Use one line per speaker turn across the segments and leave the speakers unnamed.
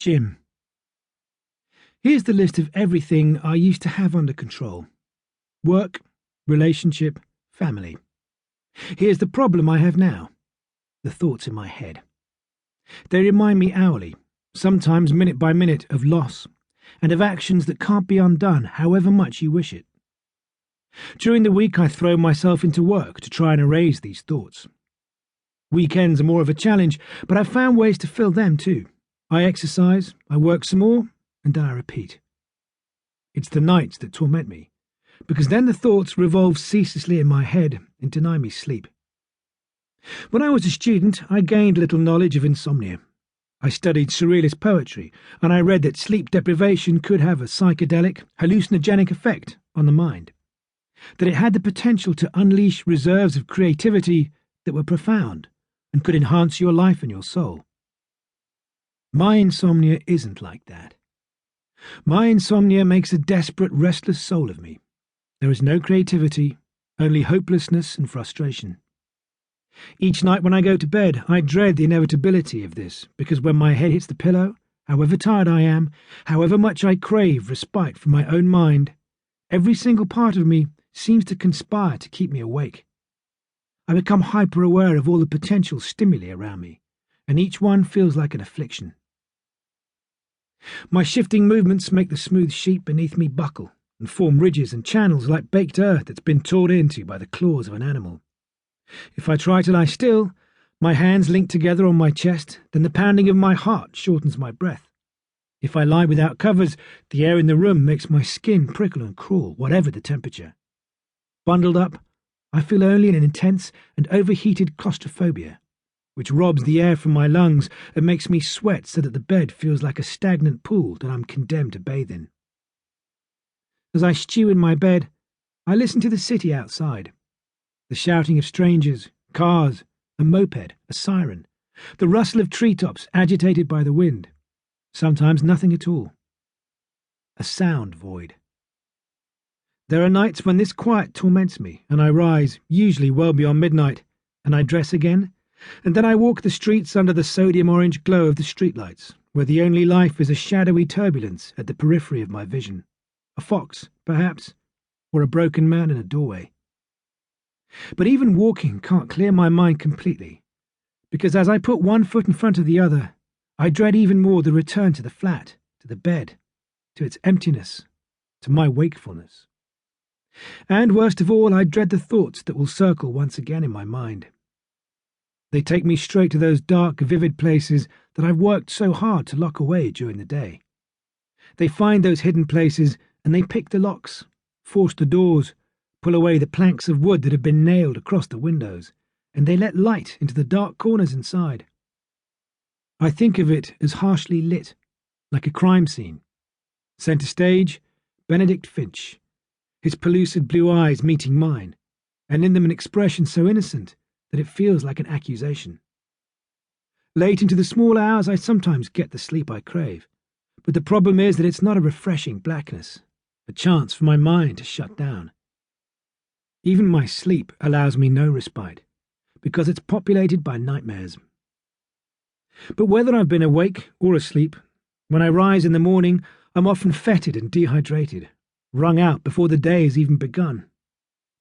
Jim. Here's the list of everything I used to have under control. Work, relationship, family. Here's the problem I have now. The thoughts in my head. They remind me hourly, sometimes minute by minute, of loss, and of actions that can't be undone however much you wish it. During the week I throw myself into work to try and erase these thoughts. Weekends are more of a challenge, but I've found ways to fill them too. I exercise, I work some more, and then I repeat. It's the nights that torment me, because then the thoughts revolve ceaselessly in my head and deny me sleep. When I was a student, I gained little knowledge of insomnia. I studied surrealist poetry, and I read that sleep deprivation could have a psychedelic, hallucinogenic effect on the mind, that it had the potential to unleash reserves of creativity that were profound and could enhance your life and your soul. My insomnia isn't like that. My insomnia makes a desperate, restless soul of me. There is no creativity, only hopelessness and frustration. Each night when I go to bed, I dread the inevitability of this, because when my head hits the pillow, however tired I am, however much I crave respite from my own mind, every single part of me seems to conspire to keep me awake. I become hyper-aware of all the potential stimuli around me, and each one feels like an affliction. My shifting movements make the smooth sheet beneath me buckle and form ridges and channels like baked earth that's been torn into by the claws of an animal. If I try to lie still, my hands link together on my chest, then the pounding of my heart shortens my breath. If I lie without covers, the air in the room makes my skin prickle and crawl, whatever the temperature. Bundled up, I feel only an intense and overheated claustrophobia, which robs the air from my lungs and makes me sweat so that the bed feels like a stagnant pool that I'm condemned to bathe in. As I stew in my bed, I listen to the city outside. The shouting of strangers, cars, a moped, a siren, the rustle of treetops agitated by the wind, sometimes nothing at all. A sound void. There are nights when this quiet torments me, and I rise, usually well beyond midnight, and I dress again, and then I walk the streets under the sodium-orange glow of the streetlights, where the only life is a shadowy turbulence at the periphery of my vision. A fox, perhaps, or a broken man in a doorway. But even walking can't clear my mind completely, because as I put one foot in front of the other, I dread even more the return to the flat, to the bed, to its emptiness, to my wakefulness. And worst of all, I dread the thoughts that will circle once again in my mind. They take me straight to those dark, vivid places that I've worked so hard to lock away during the day. They find those hidden places and they pick the locks, force the doors, pull away the planks of wood that have been nailed across the windows, and they let light into the dark corners inside. I think of it as harshly lit, like a crime scene. Centre stage, Benedict Finch, his pellucid blue eyes meeting mine, and in them an expression so innocent that it feels like an accusation. Late into the small hours I sometimes get the sleep I crave, but the problem is that it's not a refreshing blackness, a chance for my mind to shut down. Even my sleep allows me no respite, because it's populated by nightmares. But whether I've been awake or asleep, when I rise in the morning I'm often fetid and dehydrated, wrung out before the day has even begun.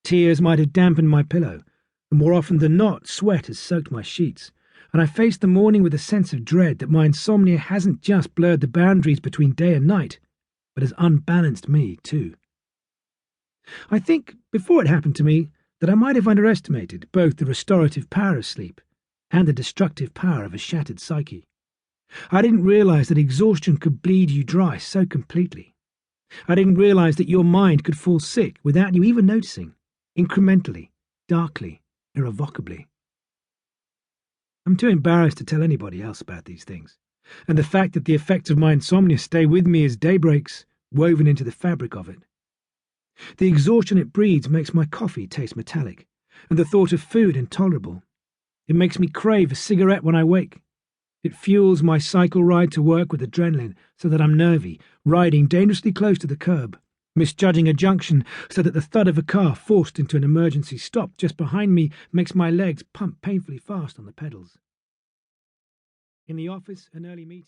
Tears might have dampened my pillow, and more often than not sweat has soaked my sheets, and I face the morning with a sense of dread that my insomnia hasn't just blurred the boundaries between day and night, but has unbalanced me too. I think, before it happened to me, that I might have underestimated both the restorative power of sleep and the destructive power of a shattered psyche. I didn't realize that exhaustion could bleed you dry so completely. I didn't realize that your mind could fall sick without you even noticing, incrementally, darkly, irrevocably. I'm too embarrassed to tell anybody else about these things, and the fact that the effects of my insomnia stay with me as day breaks, woven into the fabric of it. The exhaustion it breeds makes my coffee taste metallic, and the thought of food intolerable. It makes me crave a cigarette when I wake. It fuels my cycle ride to work with adrenaline so that I'm nervy, riding dangerously close to the curb, misjudging a junction so that the thud of a car forced into an emergency stop just behind me makes my legs pump painfully fast on the pedals. In the office, an early meeting.